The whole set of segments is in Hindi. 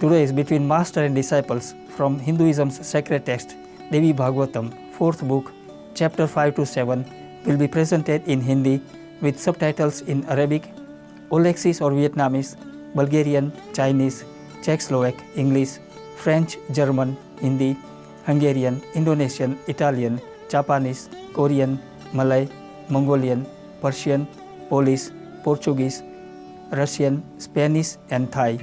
Today is between master and disciples from Hinduism's sacred text, Devi Bhagavatam, 4th book, chapter 5 to 7, will be presented in Hindi with subtitles in Arabic, Olexis or Vietnamese, Bulgarian, Chinese, Czech-Slovak, English, French, German, Hindi, Hungarian, Indonesian, Italian, Japanese, Korean, Malay, Mongolian, Persian, Polish, Portuguese, Russian, Spanish and Thai.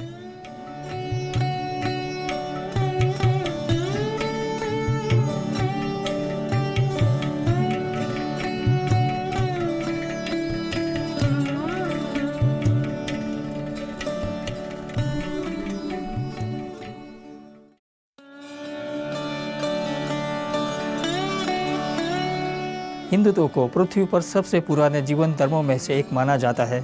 Hindutva को पृथ्वी पर सबसे पुराने जीवन धर्मों में से एक माना जाता है,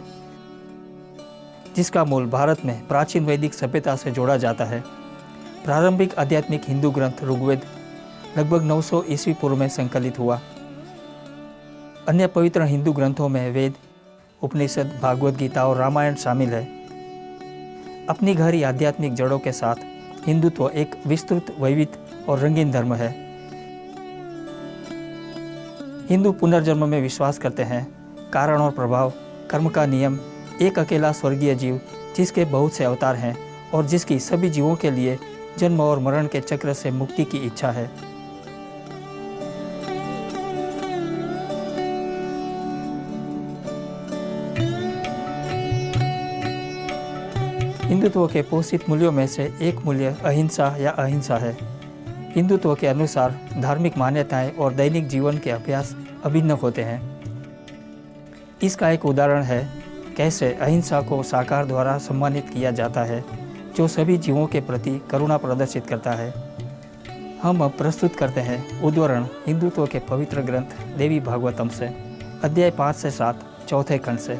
जिसका मूल भारत में प्राचीन वैदिक सभ्यता से जोड़ा जाता है। प्रारंभिक आध्यात्मिक हिंदू ग्रंथ ऋग्वेद लगभग 900 ईस्वी पूर्व में संकलित हुआ। अन्य पवित्र हिंदू ग्रंथों में वेद, उपनिषद, भागवत गीता और रामायण शामिल है। अपनी गहरी आध्यात्मिक जड़ों के साथ हिंदुत्व एक विस्तृत, वैविध्य और रंगीन धर्म है। हिंदू पुनर्जन्म में विश्वास करते हैं। कारण और प्रभाव, कर्म का नियम, एक अकेला स्वर्गीय जीव जिसके बहुत से अवतार हैं और जिसकी सभी जीवों के लिए जन्म और मरण के चक्र से मुक्ति की इच्छा है। हिंदुत्व के पोषित मूल्यों में से एक मूल्य अहिंसा या अहिंसा है। हिंदुत्व के अनुसार धार्मिक मान्यताएं और दैनिक जीवन के अभ्यास अभिन्न होते हैं। इसका एक उदाहरण है कैसे अहिंसा को साकार द्वारा सम्मानित किया जाता है, जो सभी जीवों के प्रति करुणा प्रदर्शित करता है। हम अब प्रस्तुत करते हैं उद्धरण हिंदुत्व के पवित्र ग्रंथ देवी भागवतम से, अध्याय 5 से 7, चौथे खंड से।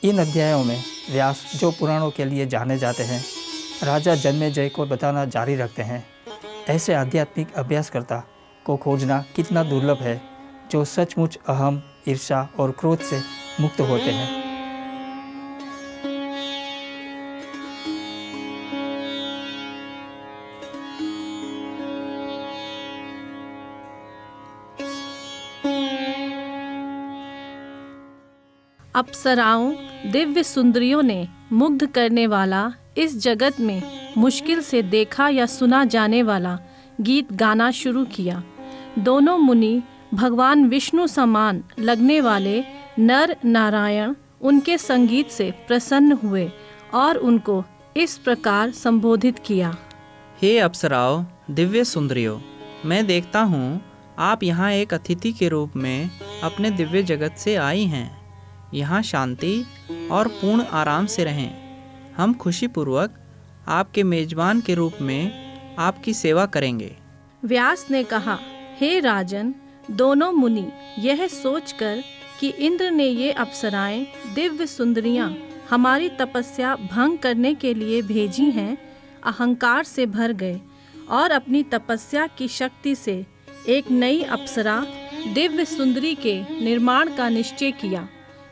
इन अध्यायों में व्यास, जो पुराणों के लिए जाने जाते हैं, राजा जन्मेजय को बताना जारी रखते हैं। ऐसे आध्यात्मिक अभ्यासकर्ता को खोजना कितना दुर्लभ है, जो सचमुच अहम, ईर्ष्या और क्रोध से मुक्त होते हैं। अप्सराओं, दिव्य सुंदरियों ने मुग्ध करने वाला, इस जगत में मुश्किल से देखा या सुना जाने वाला गीत गाना शुरू किया। दोनों मुनि, भगवान विष्णु समान लगने वाले नर नारायण, उनके संगीत से प्रसन्न हुए और उनको इस प्रकार संबोधित किया। हे अप्सराओं, दिव्य सुंदरियों, मैं देखता हूँ आप यहाँ एक अतिथि के रूप में अपने दिव्य जगत से आई हैं। यहाँ शांति और पूर्ण आराम से रहें। हम खुशीपूर्वक आपके मेजबान के रूप में आपकी सेवा करेंगे। व्यास ने कहा, हे राजन, दोनों मुनि यह सोचकर कि इंद्र ने ये अप्सराएं, दिव्य सुंदरियां हमारी तपस्या भंग करने के लिए भेजी हैं, अहंकार से भर गए और अपनी तपस्या की शक्ति से एक नई अप्सरा, दिव्य सुंदरी के निर्माण का निश्चय किया,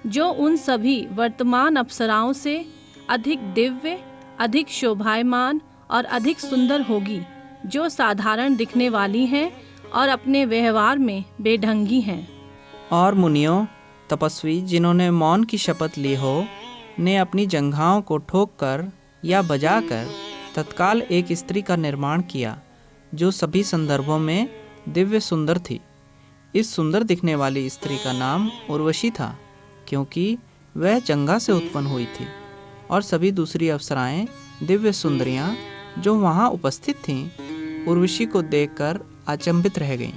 जो उन सभी वर्तमान अप्सराओं से अधिक दिव्य, अधिक शोभायमान और अधिक सुंदर होगी, जो साधारण दिखने वाली हैं और अपने व्यवहार में बेढंगी हैं। और मुनियों, तपस्वी जिन्होंने मौन की शपथ ली हो, ने अपनी जंघाओं को ठोककर या बजाकर तत्काल एक स्त्री का निर्माण किया, जो सभी संदर्भों में दिव्य सुंदर थी। इस सुंदर दिखने वाली स्त्री का नाम उर्वशी था, क्योंकि वह जंघा से उत्पन्न हुई थी, और सभी दूसरी अप्सराएं, दिव्य सुंदरियां जो वहां उपस्थित थीं, उर्वशी को देखकर अचंभित रह गईं।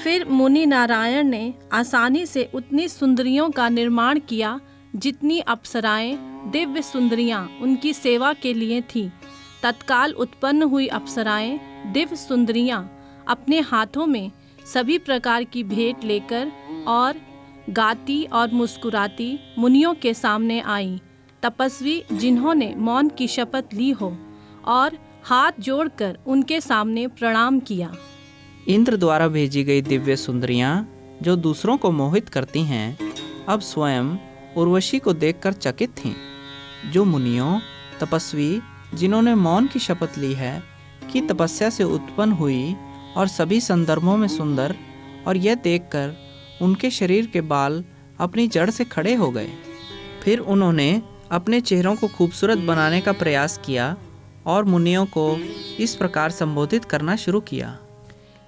फिर मुनि नारायण ने आसानी से उतनी सुंदरियों का निर्माण किया जितनी अप्सराएं, दिव्य सुंदरियां उनकी सेवा के लिए थीं। तत्काल उत्पन्न हुई अप्सराएं, दिव्य सुंदरियां अपने हाथों में सभी प्रकार की भेंट लेकर और गाती और मुस्कुराती मुनियों के सामने आईं। तपस्वी जिन्होंने मौन की शपथ ली हो और हाथ जोड़कर उनके सामने प्रणाम किया। इंद्र द्वारा भेजी गई दिव्य सुंदरियां जो दूसरों को मोहित करती हैं, अब स्वयं उर्वशी को देखकर चकित थीं। जो मुनियों, तपस्वी जिन्होंने मौन की शपथ ली है कि तपस्या से उत्पन्न हुई और सभी संदर्भों में सुंदर, और यह देखकर उनके शरीर के बाल अपनी जड़ से खड़े हो गए। फिर उन्होंने अपने चेहरों को खूबसूरत बनाने का प्रयास किया और मुनियों को इस प्रकार संबोधित करना शुरू किया।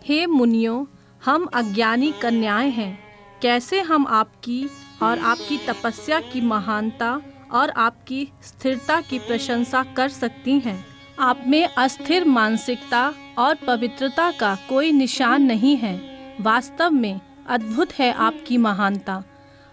हे मुनियों, हम अज्ञानी कन्याएं हैं। कैसे हम आपकी और आपकी तपस्या की महानता और आपकी स्थिरता की प्रशंसा कर सकती हैं? आप में अस्थिर मानसिकता और पवित्रता का कोई निशान नहीं है। वास्तव में अद्भुत है आपकी महानता।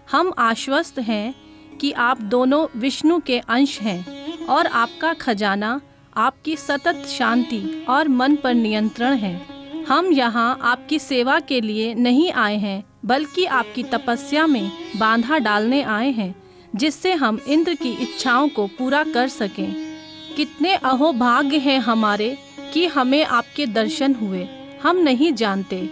हम आश्वस्त हैं कि आप दोनों विष्णु के अंश हैं और आपका खजाना आपकी सतत शांति और मन पर नियंत्रण है। हम यहाँ आपकी सेवा के लिए नहीं आए हैं, बल्कि आपकी तपस्या में बाधा डालने आए हैं, जिससे हम इंद्र की इच्छाओं को पूरा कर सकें। कितने अहोभाग्य हैं हमारे कि हमें आपके दर्शन हुए। हम नहीं जानते,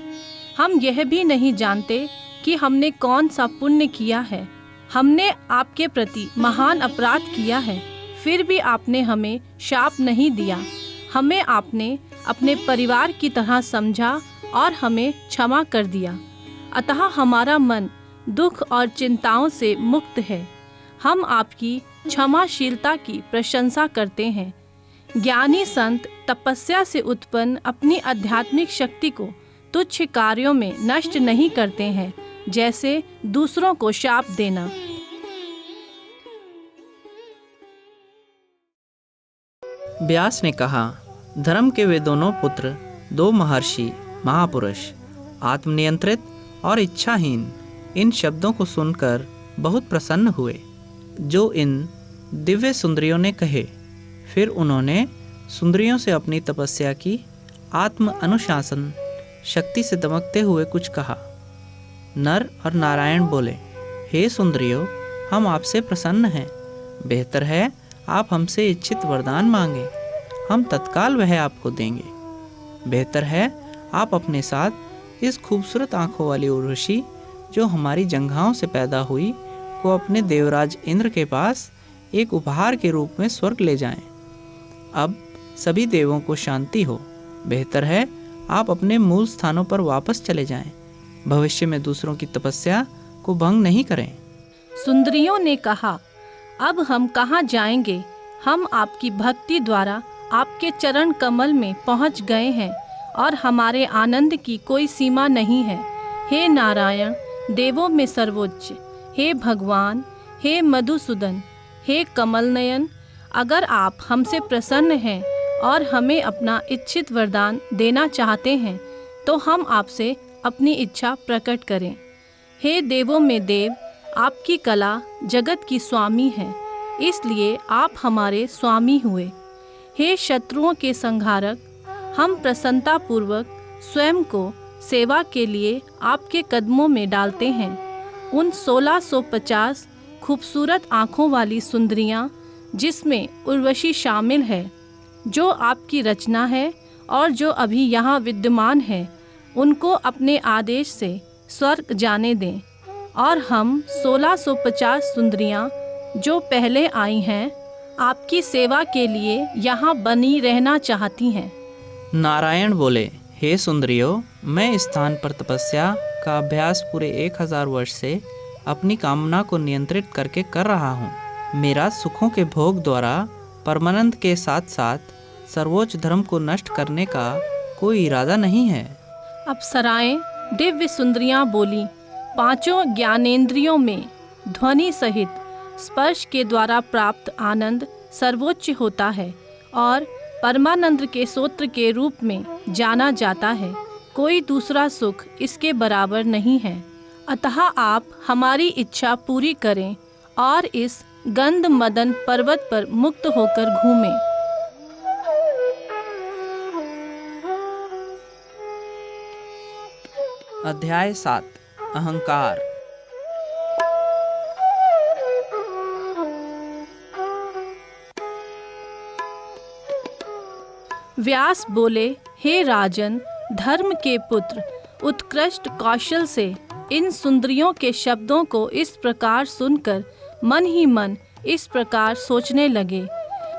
हम यह भी नहीं जानते कि हमने कौन सा पुण्य किया है। हमने आपके प्रति महान अपराध किया है, फिर भी आपने हमें शाप नहीं दिया। हमें आपने अपने परिवार की तरह समझा और हमें क्षमा कर दिया। अतः हमारा मन दुख और चिंताओं से मुक्त है। हम आपकी क्षमाशीलता की प्रशंसा करते हैं। ज्ञानी संत तपस्या से उत्पन्न अपनी आध्यात्मिक शक्ति को तुच्छ कार्यों में नष्ट नहीं करते हैं, जैसे दूसरों को शाप देना। व्यास ने कहा, धर्म के वे दोनों पुत्र, दो महर्षि महापुरुष, आत्मनियंत्रित और इच्छाहीन, इन शब्दों को सुनकर बहुत प्रसन्न हुए जो इन दिव्य सुंदरियों ने कहे। फिर उन्होंने सुंदरियों से अपनी तपस्या की आत्म अनुशासन शक्ति से दमकते हुए कुछ कहा। नर और नारायण बोले, हे सुंदरियों, हम आपसे प्रसन्न हैं। बेहतर है आप हमसे इच्छित वरदान मांगे, हम तत्काल वह आपको देंगे। बेहतर है आप अपने साथ इस खूबसूरत आंखों वाली उर्वशी जो हमारी जंघाओं से पैदा हुई को अपने देवराज इंद्र के पास एक उपहार के रूप में स्वर्ग ले जाएं। अब सभी देवों को शांति हो। बेहतर है आप अपने मूल स्थानों पर वापस चले जाएं। भविष्य में दूसरों की तपस्या को भंग नहीं करें। सुंदरियों ने कहा, अब हम कहाँ जाएंगे? हम आपकी भक्ति द्वारा आपके चरण कमल में पहुँच गए हैं और हमारे आनंद की कोई सीमा नहीं है। हे नारायण, देवों में सर्वोच्च, हे भगवान, हे मधुसूदन, हे कमल नयन, अगर आप हमसे प्रसन्न हैं और हमें अपना इच्छित वरदान देना चाहते हैं तो हम आपसे अपनी इच्छा प्रकट करें। हे देवों में देव, आपकी कला जगत की स्वामी है, इसलिए आप हमारे स्वामी हुए। हे शत्रुओं के संहारक, हम प्रसन्नतापूर्वक स्वयं को सेवा के लिए आपके कदमों में डालते हैं। उन 1650 खूबसूरत आँखों वाली सुंदरियाँ, जिसमें उर्वशी शामिल है, जो आपकी रचना है और जो अभी यहाँ विद्यमान है, उनको अपने आदेश से स्वर्ग जाने दें। और हम 1650 सुंदरियाँ जो पहले आई हैं, आपकी सेवा के लिए यहाँ बनी रहना चाहती हैं। नारायण बोले, हे सुंदरियों, मैं इस स्थान पर तपस्या का अभ्यास पूरे 1000 वर्ष से अपनी कामना को नियंत्रित करके कर रहा हूँ। मेरा सुखों के भोग द्वारा परमानंद के साथ साथ सर्वोच्च धर्म को नष्ट करने का कोई इरादा नहीं है। अप्सराएं दिव्य सुंदरियां बोली, पांचों ज्ञानेंद्रियों में ध्वनि सहित स्पर्श के द्वारा प्राप्त आनंद सर्वोच्च होता है और परमानंद के सूत्र के रूप में जाना जाता है। कोई दूसरा सुख इसके बराबर नहीं है। अतः आप हमारी इच्छा पूरी करें और इस गंध मदन पर्वत पर मुक्त होकर घूमें। अध्याय 7 अहंकार। व्यास बोले, हे राजन, धर्म के पुत्र उत्कृष्ट कौशल से इन सुंदरियों के शब्दों को इस प्रकार सुनकर मन ही मन इस प्रकार सोचने लगे,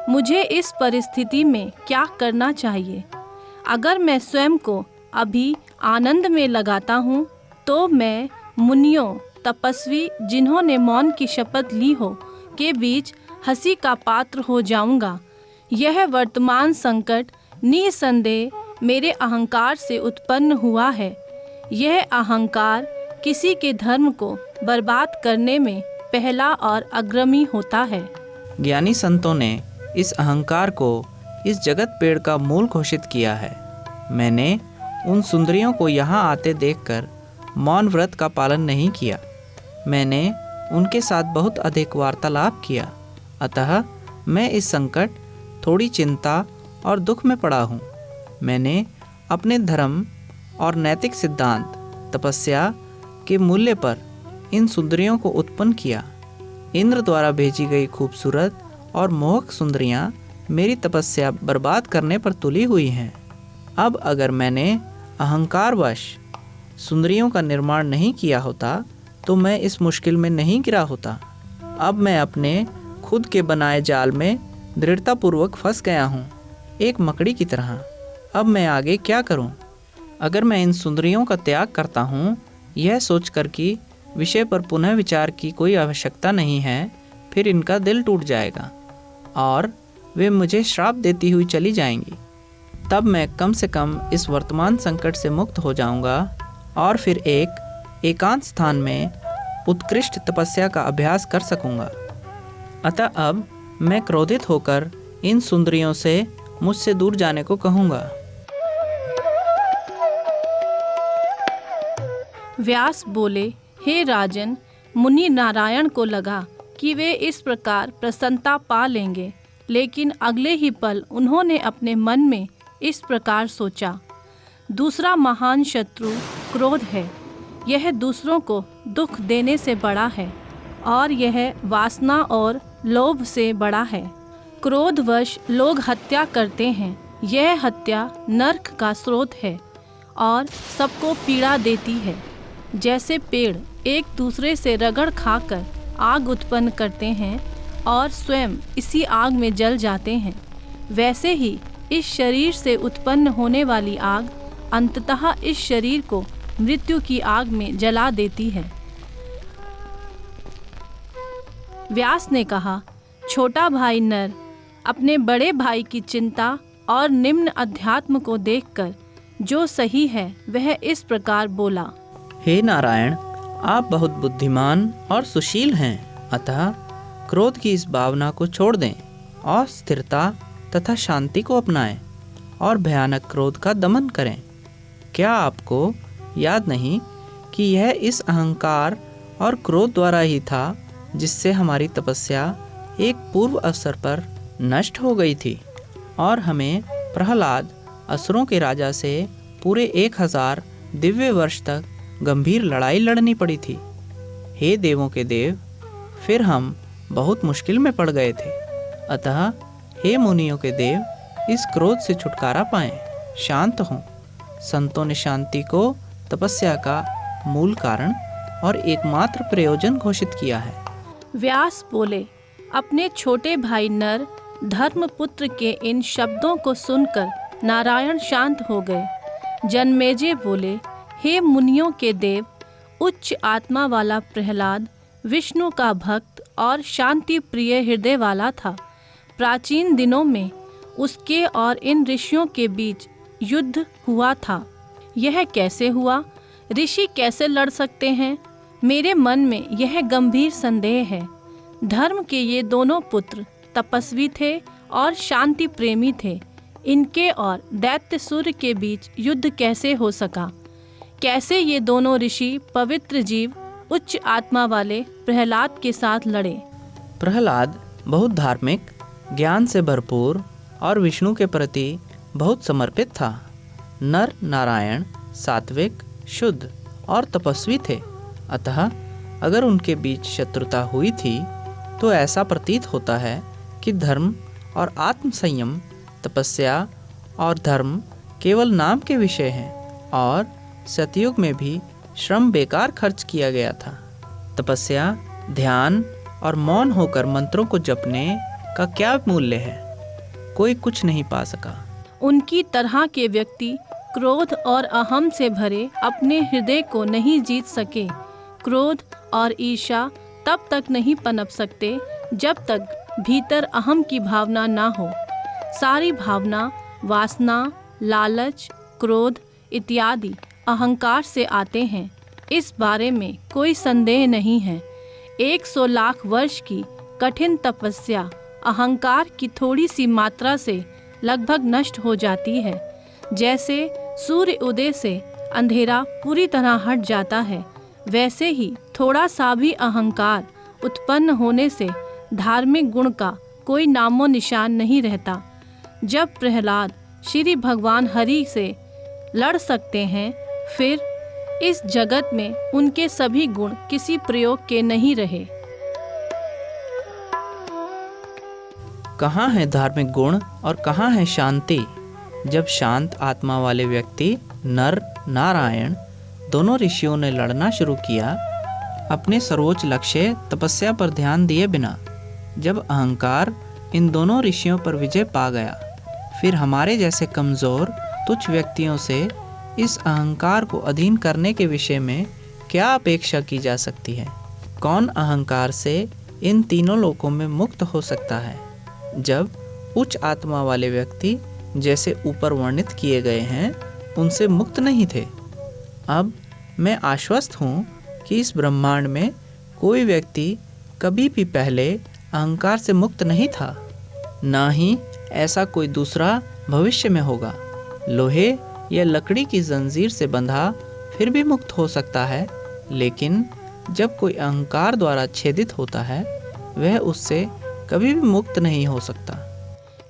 मुझे इस परिस्थिति में क्या करना चाहिए। अगर मैं स्वयं को अभी आनंद में लगाता हूँ तो मैं मुनियों, तपस्वी जिन्होंने मौन की शपथ ली हो के बीच हंसी का पात्र हो जाऊंगा। यह वर्तमान संकट निसंदेह मेरे अहंकार से उत्पन्न हुआ है। यह अहंकार किसी के धर्म को बर्बाद करने में पहला और अग्रणी होता है। ज्ञानी संतों ने इस अहंकार को इस जगत पेड़ का मूल घोषित किया है। मैंने उन सुंदरियों को यहाँ आते देखकर मौन व्रत का पालन नहीं किया। मैंने उनके साथ बहुत अधिक वार्तालाप किया, अतः मैं इस संकट, थोड़ी चिंता और दुख में पड़ा हूँ। मैंने अपने धर्म और नैतिक सिद्धांत, तपस्या के मूल्य पर इन सुंदरियों को उत्पन्न किया। इंद्र द्वारा भेजी गई खूबसूरत और मोहक सुंदरियाँ मेरी तपस्या बर्बाद करने पर तुली हुई हैं। अब अगर मैंने अहंकारवश सुंदरियों का निर्माण नहीं किया होता तो मैं इस मुश्किल में नहीं गिरा होता। अब मैं अपने खुद के बनाए जाल में दृढ़तापूर्वक फंस गया हूँ, एक मकड़ी की तरह। अब मैं आगे क्या करूँ? अगर मैं इन सुंदरियों का त्याग करता हूँ, यह सोचकर कि विषय पर पुनः विचार की कोई आवश्यकता नहीं है, फिर इनका दिल टूट जाएगा और वे मुझे श्राप देती हुई चली जाएंगी। तब मैं कम से कम इस वर्तमान संकट से मुक्त हो जाऊंगा और फिर एक एकांत स्थान में उत्कृष्ट तपस्या का अभ्यास कर सकूंगा। अतः अब मैं क्रोधित होकर इन सुंदरियों से मुझसे दूर जाने को कहूँगा। व्यास बोले, हे राजन, मुनि नारायण को लगा कि वे इस प्रकार प्रसन्नता पा लेंगे, लेकिन अगले ही पल उन्होंने अपने मन में इस प्रकार सोचा, दूसरा महान शत्रु क्रोध है। यह दूसरों को दुख देने से बड़ा है और यह वासना और लोभ से बड़ा है। क्रोधवश लोग हत्या करते हैं। यह हत्या नरक का स्रोत है और सबको पीड़ा देती है। जैसे पेड़ एक दूसरे से रगड़ खाकर आग उत्पन्न करते हैं और स्वयं इसी आग में जल जाते हैं, वैसे ही इस शरीर से उत्पन्न होने वाली आग अंततः इस शरीर को मृत्यु की आग में जला देती है। व्यास ने कहा, छोटा भाई नर अपने बड़े भाई की चिंता और निम्न अध्यात्म को देखकर जो सही है वह इस प्रकार बोला, हे नारायण, आप बहुत बुद्धिमान और सुशील हैं, अतः क्रोध की इस भावना को छोड़ दें और स्थिरता तथा शांति को अपनाएं और भयानक क्रोध का दमन करें। क्या आपको याद नहीं कि यह इस अहंकार और क्रोध द्वारा ही था जिससे हमारी तपस्या एक पूर्व अवसर पर नष्ट हो गई थी और हमें प्रहलाद असुरों के राजा से पूरे 1000 दिव्य वर्ष तक गंभीर लड़ाई लड़नी पड़ी थी। हे देवों के देव, फिर हम बहुत मुश्किल में पड़ गए थे। अतः हे मुनियों के देव, इस क्रोध से छुटकारा पाएं, शांत हों। संतों ने शांति को तपस्या का मूल कारण और एकमात्र प्रयोजन घोषित किया है। व्यास बोले, अपने छोटे भाई नर धर्मपुत्र के इन शब्दों को सुनकर नारायण शांत हो गए। जन्मेजय बोले, हे मुनियों के देव, उच्च आत्मा वाला प्रहलाद विष्णु का भक्त और शांति प्रिय हृदय वाला था। प्राचीन दिनों में उसके और इन ऋषियों के बीच युद्ध हुआ था। यह कैसे हुआ? ऋषि कैसे लड़ सकते हैं? मेरे मन में यह गंभीर संदेह है। धर्म के ये दोनों पुत्र तपस्वी थे और शांति प्रेमी थे। इनके और दैत्य सूर्य के बीच युद्ध कैसे हो सका? कैसे ये दोनों ऋषि पवित्र जीव उच्च आत्मा वाले प्रहलाद के साथ लड़े? प्रहलाद बहुत धार्मिक, ज्ञान से भरपूर और विष्णु के प्रति बहुत समर्पित था। नर नारायण सात्विक, शुद्ध और तपस्वी थे। अतः अगर उनके बीच शत्रुता हुई थी तो ऐसा प्रतीत होता है कि धर्म और आत्म संयम, तपस्या और धर्म केवल नाम के विषय हैं और सतयुग में भी श्रम बेकार खर्च किया गया था। तपस्या, ध्यान और मौन होकर मंत्रों को जपने का क्या मूल्य है? कोई कुछ नहीं पा सका। उनकी तरह के व्यक्ति क्रोध और अहम से भरे अपने हृदय को नहीं जीत सके। क्रोध और ईर्ष्या तब तक नहीं पनप सकते जब तक भीतर अहम की भावना ना हो। सारी भावना, वासना, लालच, क्रोध इत्यादि अहंकार से आते हैं। इस बारे में कोई संदेह नहीं है। 100 लाख वर्ष की कठिन तपस्या अहंकार की थोड़ी सी मात्रा से लगभग नष्ट हो जाती है। जैसे सूर्य उदय से अंधेरा पूरी तरह हट जाता है, वैसे ही थोड़ा सा भी अहंकार उत्पन्न होने से धार्मिक गुण का कोई नामो निशान नहीं रहता। जब प्रहलाद श्री भगवान हरि से लड़ सकते हैं, फिर इस जगत में उनके सभी गुण किसी प्रयोग के नहीं रहे। कहाँ है धार्मिक गुण और कहाँ है शांति? जब शांत आत्मा वाले व्यक्ति नर नारायण दोनों ऋषियों ने लड़ना शुरू किया, अपने सर्वोच्च लक्ष्य तपस्या पर ध्यान दिए बिना, जब अहंकार इन दोनों ऋषियों पर विजय पा गया, फिर हमारे जैसे कमज़ोर तुच्छ व्यक्तियों से इस अहंकार को अधीन करने के विषय में क्या अपेक्षा की जा सकती है? कौन अहंकार से इन तीनों लोकों में मुक्त हो सकता है? जब उच्च आत्मा वाले व्यक्ति जैसे ऊपर वर्णित किए गए हैं उनसे मुक्त नहीं थे। अब मैं आश्वस्त हूँ कि इस ब्रह्मांड में कोई व्यक्ति कभी भी पहले अहंकार से मुक्त नहीं था, ना ही ऐसा कोई दूसरा भविष्य में होगा। लोहे या लकड़ी की जंजीर से बंधा फिर भी मुक्त हो सकता है, लेकिन जब कोई अहंकार द्वारा छेदित होता है, वह उससे कभी भी मुक्त नहीं हो सकता।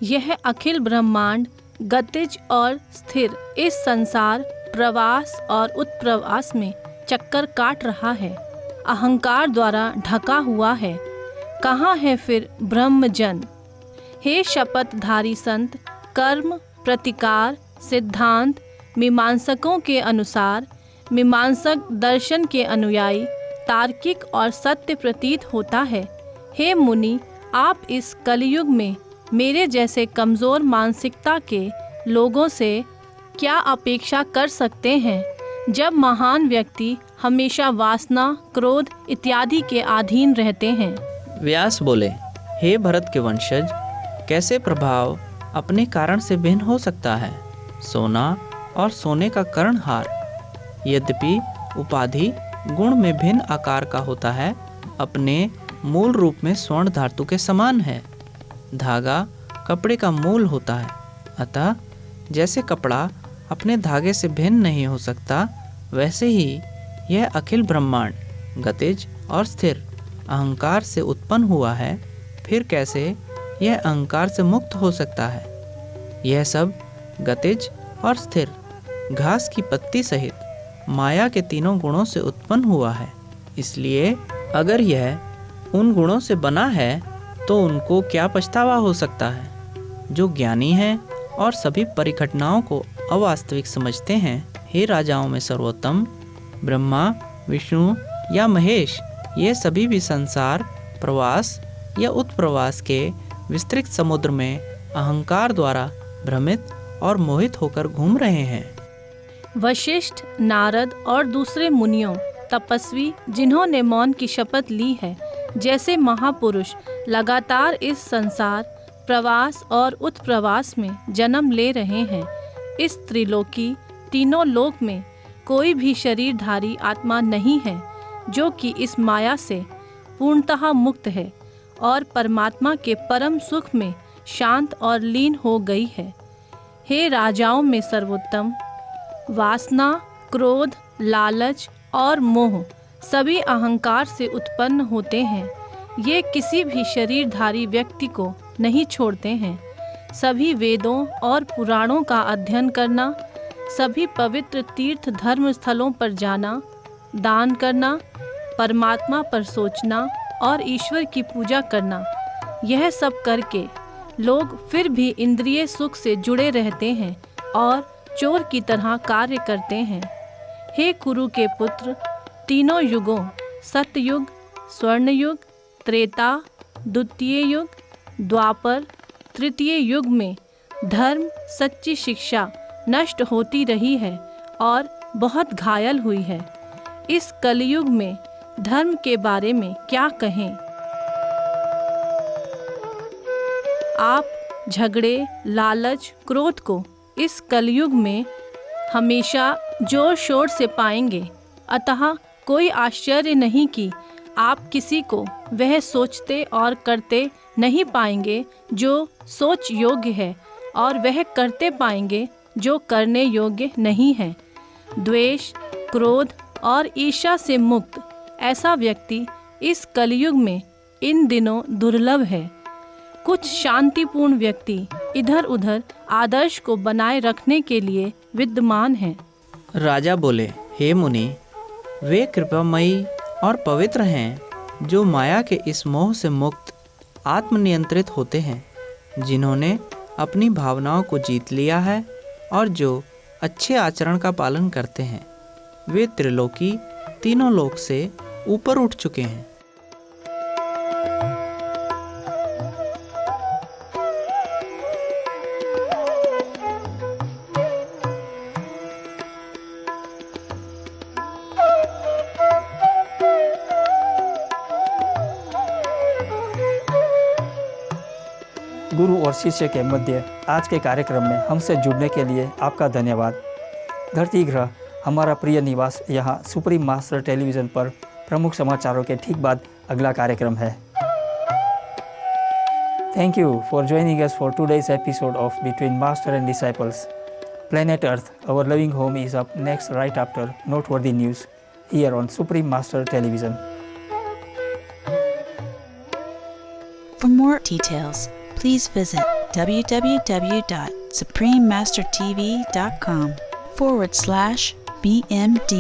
यह अखिल ब्रह्मांड गतिज और स्थिर इस संसार प्रवास और उत्प्रवास में चक्कर काट रहा है, अहंकार द्वारा ढका हुआ है। कहाँ है फिर ब्रह्मजन? हे शपथधारी संत, कर्म, प्रतिकार, सिद्धांत मीमांसकों के अनुसार मीमांसक दर्शन के अनुयायी तार्किक और सत्य प्रतीत होता है। हे मुनि, आप इस कलयुग में मेरे जैसे कमज़ोर मानसिकता के लोगों से क्या अपेक्षा कर सकते हैं, जब महान व्यक्ति हमेशा वासना, क्रोध इत्यादि के अधीन रहते हैं। व्यास बोले, हे भरत के वंशज, कैसे प्रभाव अपने कारण से भिन्न हो सकता है? सोना और सोने का कर्णहार यद्यपि उपाधि गुण में भिन्न आकार का होता है, अपने मूल रूप में स्वर्ण धातु के समान है। धागा कपड़े का मूल होता है, अतः जैसे कपड़ा अपने धागे से भिन्न नहीं हो सकता, वैसे ही यह अखिल ब्रह्मांड गतिज और स्थिर अहंकार से उत्पन्न हुआ है। फिर कैसे यह अहंकार से मुक्त हो सकता है? यह सब गतिज और स्थिर घास की पत्ती सहित माया के तीनों गुणों से उत्पन्न हुआ है। इसलिए अगर यह उन गुणों से बना है तो उनको क्या पछतावा हो सकता है? जो ज्ञानी हैं और सभी परिघटनाओं को अवास्तविक समझते हैं, हे राजाओं में सर्वोत्तम, ब्रह्मा, विष्णु या महेश, ये सभी भी संसार प्रवास या उत्प्रवास के विस्तृत समुद्र में अहंकार द्वारा भ्रमित और मोहित होकर घूम रहे हैं। वशिष्ठ, नारद और दूसरे मुनियों, तपस्वी जिन्होंने मौन की शपथ ली है, जैसे महापुरुष लगातार इस संसार प्रवास और उत्प्रवास में जन्म ले रहे हैं। इस त्रिलोकी तीनों लोक में कोई भी शरीरधारी आत्मा नहीं है जो कि इस माया से पूर्णतः मुक्त है और परमात्मा के परम सुख में शांत और लीन हो गई है। हे राजाओं में सर्वोत्तम, वासना, क्रोध, लालच और मोह सभी अहंकार से उत्पन्न होते हैं। ये किसी भी शरीरधारी व्यक्ति को नहीं छोड़ते हैं। सभी वेदों और पुराणों का अध्ययन करना, सभी पवित्र तीर्थ धर्म स्थलों पर जाना, दान करना, परमात्मा पर सोचना और ईश्वर की पूजा करना, यह सब करके लोग फिर भी इंद्रिय सुख से जुड़े रहते हैं और चोर की तरह कार्य करते हैं। हे कुरु के पुत्र, तीनों युगों सतयुग, स्वर्णयुग, त्रेता, द्वितीय युग, द्वापर, तृतीय युग में धर्म सच्ची शिक्षा नष्ट होती रही है और बहुत घायल हुई है। इस कलयुग में धर्म के बारे में क्या कहें। आप झगड़े, लालच, क्रोध को इस कलयुग में हमेशा जोर शोर से पाएंगे। अतः कोई आश्चर्य नहीं कि आप किसी को वह सोचते और करते नहीं पाएंगे जो सोच योग्य है, और वह करते पाएंगे जो करने योग्य नहीं है। द्वेष, क्रोध और ईर्ष्या से मुक्त ऐसा व्यक्ति इस कलयुग में इन दिनों दुर्लभ है। कुछ शांतिपूर्ण व्यक्ति इधर उधर आदर्श को बनाए रखने के लिए विद्यमान हैं। राजा बोले, हे मुनि, वे कृपामयी और पवित्र हैं जो माया के इस मोह से मुक्त आत्मनियंत्रित होते हैं, जिन्होंने अपनी भावनाओं को जीत लिया है और जो अच्छे आचरण का पालन करते हैं। वे त्रिलोकी, तीनों लोक से ऊपर उठ चुके हैं। गुरु और शिष्य के मध्य आज के कार्यक्रम में हमसे जुड़ने के लिए आपका धन्यवाद। धरती ग्रह हमारा प्रिय निवास यहाँ सुप्रीम मास्टर टेलीविज़न पर प्रमुख समाचारों के ठीक बाद अगला कार्यक्रम है। Thank you for joining us for today's episode of between master and disciples. Planet Earth, our loving home, is up next right after noteworthy news here on Supreme Master Television. For more details, please visit www.suprememastertv.com/BMD.